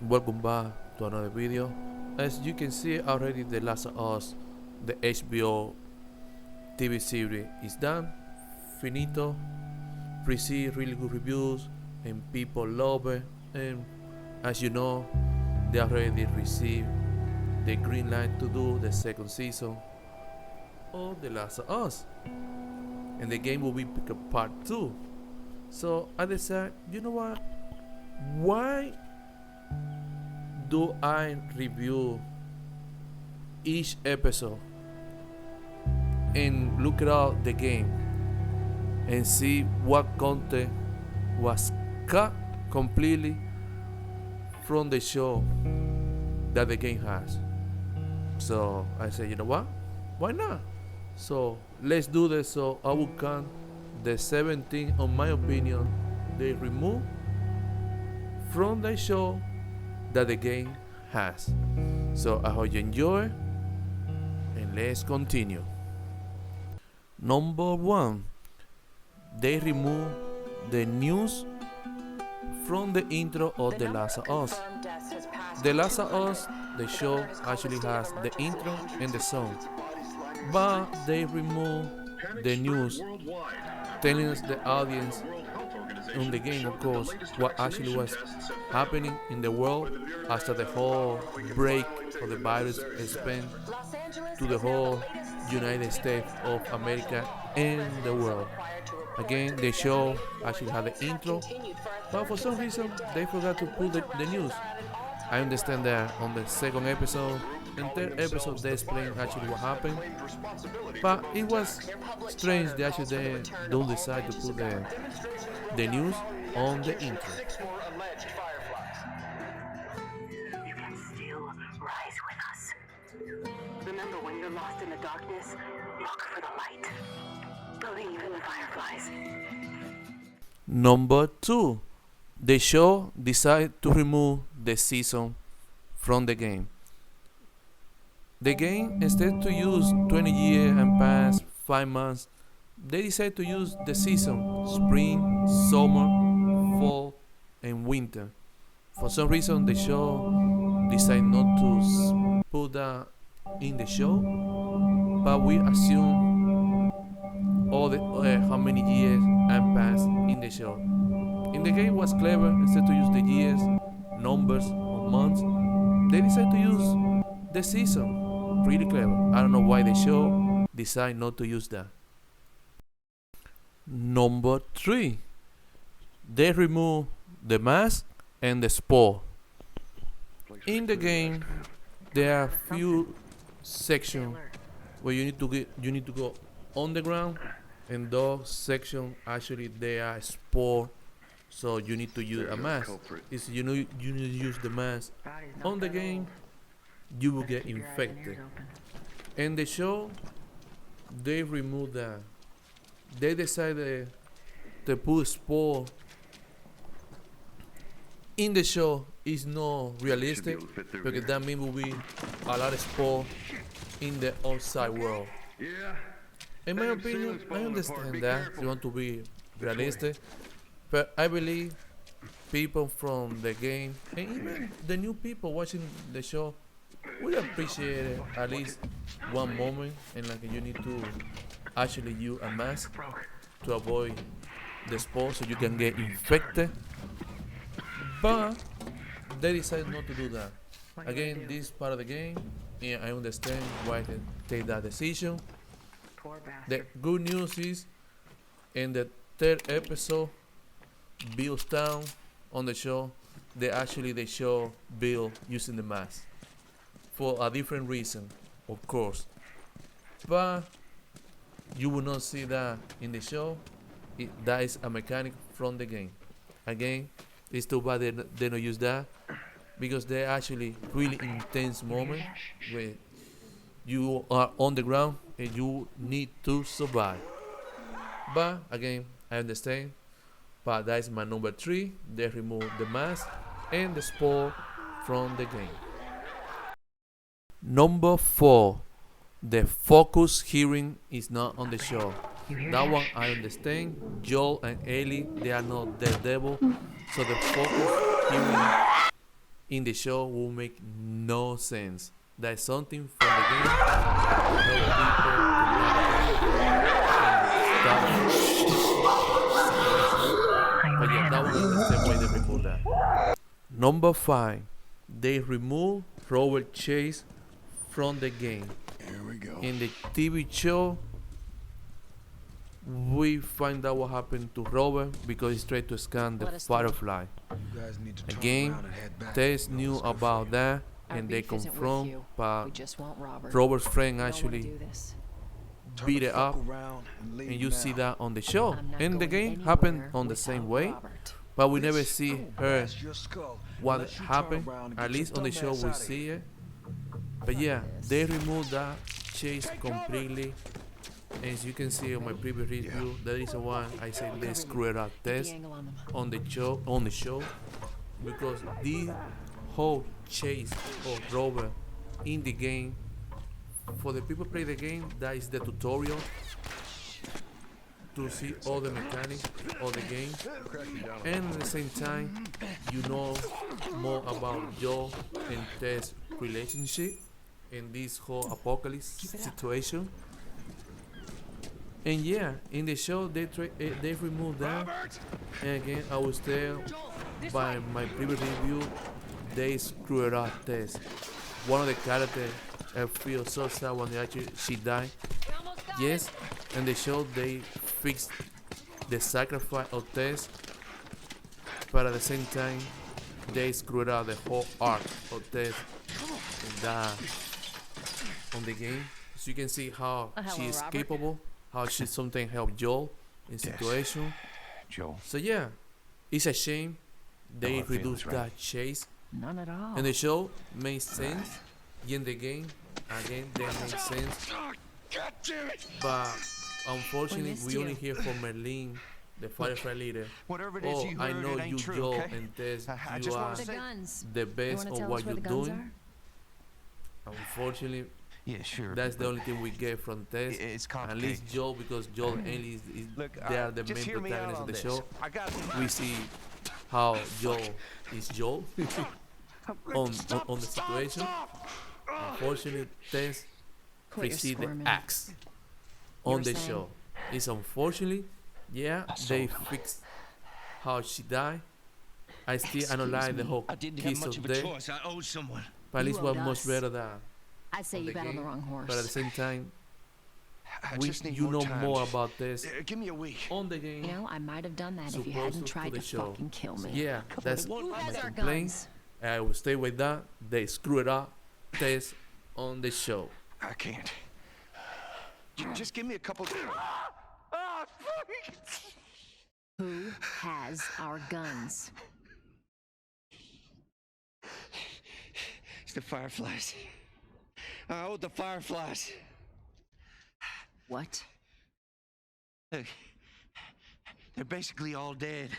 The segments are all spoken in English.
Welcome back to another video. As you can see already, The Last of Us, the HBO TV series is done, finito, received really good reviews and people love it, and as you know, they already received the green light to do the second season of The Last of Us, and the game will be part 2. So I decided, you know what, why do I review each episode and look at the game and see what content was cut completely from the show that the game has? So I said, you know what, why not? So let's do this. So I will count the 17, on my opinion, they remove from the show that the game has. So I hope you enjoy, and let's continue. Number 1, they remove the news from the intro of The Last of Us. The Last of Us, the show, actually has the intro and the song, but they remove the news telling us, the audience, in the game, of course, what actually was happening in the world after the whole break of the virus spread to the whole United States of America and the world. Again, the show actually had the intro, but for some reason they forgot to put the news. I understand that on the second episode and third episode they explain actually what happened, but it was strange they actually don't decide to put the news on the intro. You can still rise with us. Remember, when you're lost in the darkness, look for the light. Believe in the fireflies. Number 2, the show decided to remove the season from the game. The game, instead to use 20 years and past 5 months, they decided to use the season: spring, summer, fall, and winter. For some reason, the show decided not to put that in the show, but we assume all the how many years and passed in the show. In the game was clever. Instead to use the years, numbers, or months, they decided to use the season. Pretty clever. I don't know why the show decided not to use that. Number 3, they remove the mask and the spore. In the game, there are few sections where you need to go on the ground, and those sections actually they are spore, so you need to use a mask. If you need to use the mask on the game, you will get infected. And the show, they remove that. They decided to put spore in the show is not realistic, because that means will be a lot of spore in the outside world. In my opinion, I understand that you want to be realistic, but I believe people from the game and even the new people watching the show would appreciate it at least one moment, and like you need to actually use a mask to avoid the spore so you can get infected. But they decided not to do that. Again, this is part of the game, and I understand why they take that decision. The good news is, in the third episode, Bill's town on the show, they show Bill using the mask for a different reason, of course. But you will not see that in the show. That is a mechanic from the game. Again, it's too bad they don't use that, because they're actually really intense moment where you are on the ground and you need to survive. But again, I understand. But that is my number 3. They remove the mask and the spore from the game. Number 4, the focus hearing is not on the show. That one I understand. Joel and Ellie, they are not the devil, so the focus hearing in the show will make no sense. That's something from the game to help people to navigate. But yeah, that one is the same way they remove that. Number 5, they remove Robert Chase from the game. Here we go. In the TV show, we find out what happened to Robert because he tried to scan the Firefly. Again, Tess knew about that, and they confront, but Robert's friend actually beat it up, and you see that on the show. And the game happened on the same way, but we never see her what happened. At least on the show we see it. But yeah, they removed that chase completely. As you can see on my previous review, that is the one I said they screwed up Tess on the show because the whole chase of Robert in the game, for the people play the game, that is the tutorial to see all the mechanics of the game, and at the same time you know more about Joel and Tess relationship in this whole apocalypse situation. And yeah, in the show they removed that. And again, I was there by my previous review, they screwed up Tess. One of the characters, I feel so sad when she died. Yes, in the show they fixed the sacrifice of Tess, but at the same time they screwed up the whole arc of Tess on the game. So you can see how she is capable, how she sometimes helped Joel in situation. Joel. So yeah, it's a shame they reduced that chase. None at all. And the show made sense. In the game, again, they made sense. But unfortunately, we only hear from Merlin, the Firefly leader. Oh, I know you, Joel, and Tess, you are the best of what you're doing. Unfortunately, yeah, sure. That's the only thing we get from Tess. It's at least Joel, because Joel and Ellie they are the main protagonists of the show. We see how Joel is Joel on the situation. Unfortunately, Tess received the axe on the show. It's unfortunately, yeah, they fixed how she died. I still analyze the whole kiss of death, but at least was much better than I'd say you bet on the wrong horse. But at the same time, you know more about this Give me a week. on the game. You know, I might have done that if you hadn't tried to fucking kill me. Yeah, that's Who my has our complaint. guns? I will stay with that. They screwed up Tess on the show. I can't. Just give me a couple. Who has our guns? It's the Fireflies. Oh, the Fireflies. What? Look, they're basically all dead.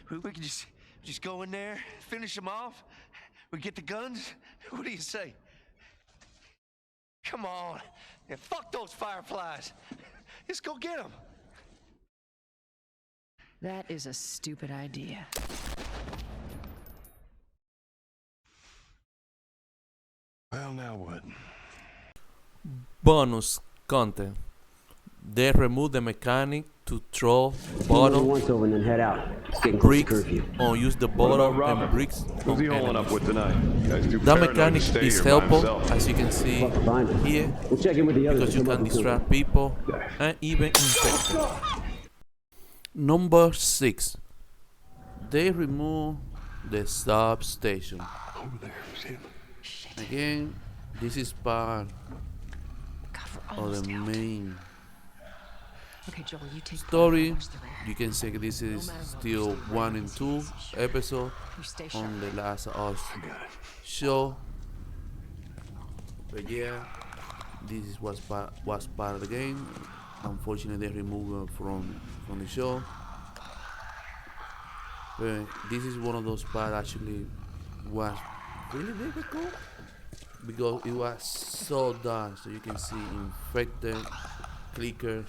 We can just go in there, finish them off. We get the guns. What do you say? Come on. Yeah, fuck those Fireflies. Let's go get them. That is a stupid idea. Well, now what? Bonus content. They removed the mechanic to throw bottle once over and then head out. It's getting close to bricks curfew. or use the bottle and bricks Who's he on holding up enemies. with tonight? Guy's too That paranoid to mechanic stay is here by helpful, himself. as you can see Fuck, find him. here, We'll check in with the others. because you and come can up with distract people and even infect them. Number 6. They remove the substation. Over there. See him? Again, this is part God, we're of almost the out. main Okay, Joel, you take story. watch the rear. You can say this is still 1 and 2 episode You stay sharp. on the Last of Us show. But yeah, this is was part of the game. Unfortunately, they removed it from the show. But this is one of those parts actually was really difficult because it was so dark. So you can see infected, clickers,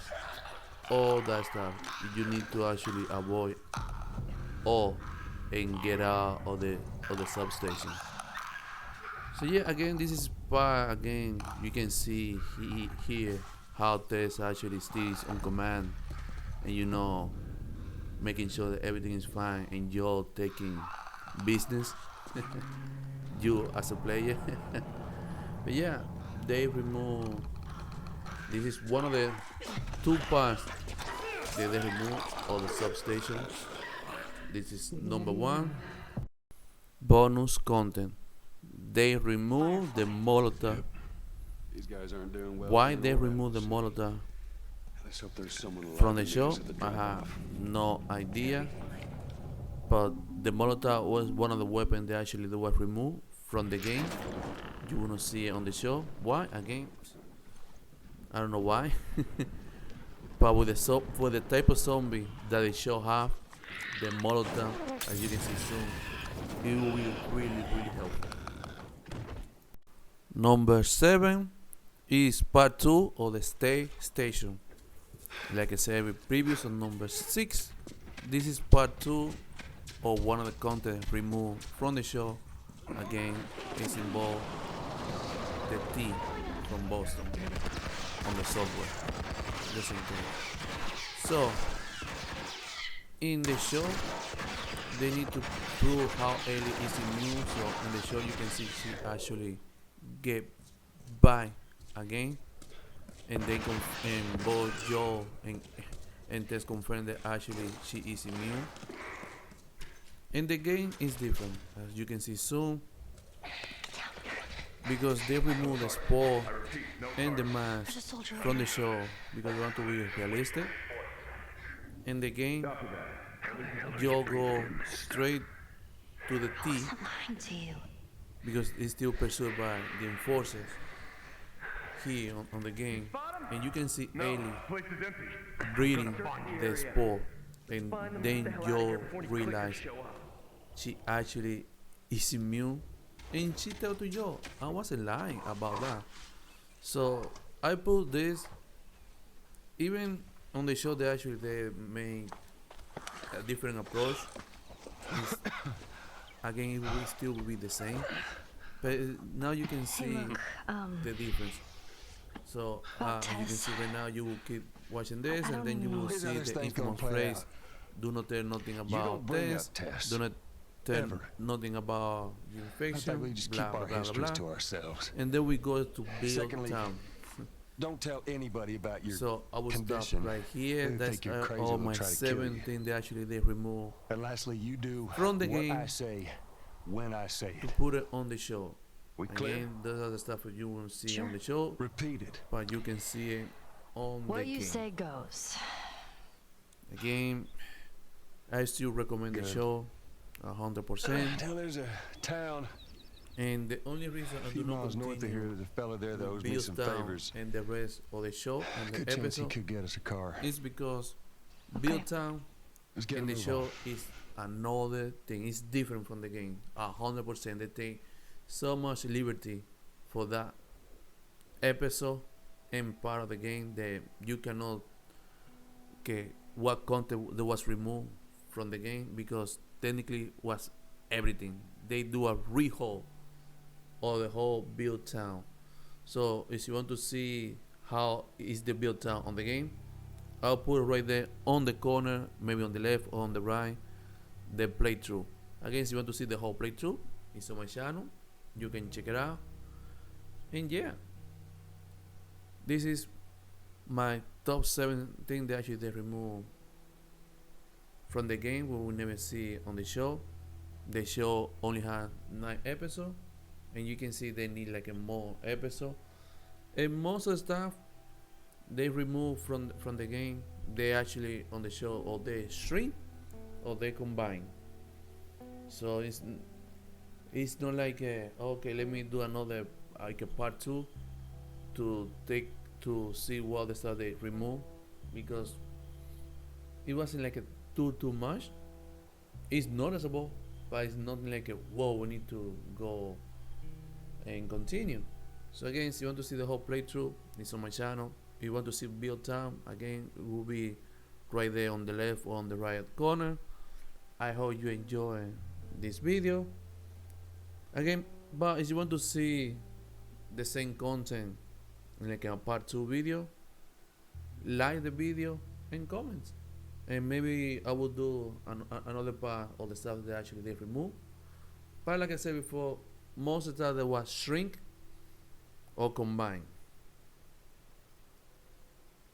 all that stuff. You need to actually avoid all and get out of the substation. So yeah, again, this is part again. You can see here how Tess actually stays on command, and making sure that everything is fine, and you're taking business. You as a player. But yeah, they remove. This is one of the two parts that they remove all the substation. This is number one. Bonus content. They remove the Molotov. These guys aren't doing well. Why they remove the Molotov Let's hope there's someone alive from the to meet show? us at the I have drop-off. no idea. But the Molotov was one of the weapons that actually was removed from the game. You wanna see it on the show? Why? Again, I don't know why. But with the type of zombie that the show have, the Molotov, as you can see soon, it will be really helpful. Number 7 is part 2 of the Stay Station. Like I said previous on number 6, this is part 2 of one of the content removed from the show. Again, it's involved the T from Boston on the subway. The same thing. So, in the show, they need to prove how Ellie is immune. So, in the show, you can see she actually get by again, and and both Joe and Tess confirm that actually she is immune. And the game is different, as you can see soon, because they remove the spore and the mask from the show because they want to be realistic. In the game, Joe go straight to the T because it's still pursued by the enforcers here on the game, and you can see Ellie breathing the spore, and then Joe realize she actually is immune, and she tell to Joe, I wasn't lying about that. So I put this, even on the show they made a different approach. It's, again, it will still be the same, but now you can see the difference. So you can see right now, you will keep watching this, and then you will Here's how see this the thing's gonna infamous play phrase, out. do not tell nothing You about don't bring this, up Tess. do not tell Ever. nothing about the I infection, think we just blah keep blah our blah histories to blah, ourselves. and then we go to Bill Secondly, Town. Don't tell anybody about your So I will condition. stop right here. They That's think you're crazy, all they'll my try to kill 7 you. things that actually they remove And lastly, you do from the what game I say when I say to it. put it on the show. We clear? Again, those are the stuff that you won't see on the show, Repeat it. but you can see it on What the you game. say goes. Again, I still recommend the Good. show 100%. Now there's a town And the only reason I a few do not miles north of here. continue There's a fella there that owes me Bill's some Town favors. and the rest of the show and Good the chance he episode could get us a car. is because Bill Town Let's get a in the move show on. is another thing. It's different from the game. 100%. They take so much liberty for that episode and part of the game that you cannot get what content that was removed from the game, because technically was everything. They do a rehaul of the whole build town. So if you want to see how is the build town on the game, I'll put it right there on the corner, maybe on the left or on the right, the playthrough. Again, if you want to see the whole playthrough, it's on my channel. You can check it out. And yeah, this is my top 7 things that actually they remove from the game. We will never see on the show. The show only had 9 episodes, and you can see they need like a more episode. And most of the stuff they remove from the game, they actually on the show or they shrink or they combine. So it's not like okay, let me do another like a part 2 to see what the stuff they remove, because it wasn't like a too much. It's noticeable, but it's not like a whoa, we need to go and continue. So again, if you want to see the whole playthrough, it's on my channel. If you want to see build time, again, it will be right there on the left or on the right corner. I hope you enjoy this video. Again, But if you want to see the same content like a part 2 video, like the video and comment, and maybe I will do another part of the stuff that actually they remove. But like I said before, most of the time they was shrink or combine,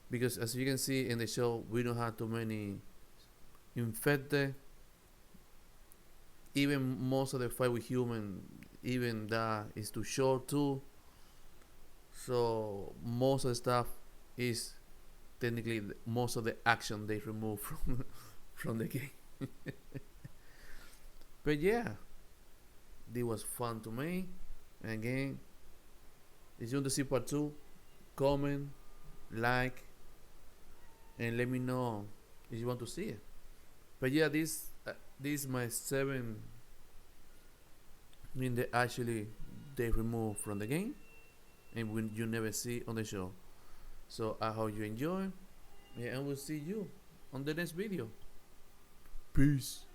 because as you can see in the show, we don't have too many infected. Even most of the fight with human, even that is too short too. So most of the stuff is technically most of the action they remove from the game. But yeah, this was fun to me. And again, if you want to see part 2, comment, like, and let me know if you want to see it. But yeah, this is my 7 they actually they remove from the game, and when you never see on the show. So I hope you enjoy, yeah, and we'll see you on the next video. Peace.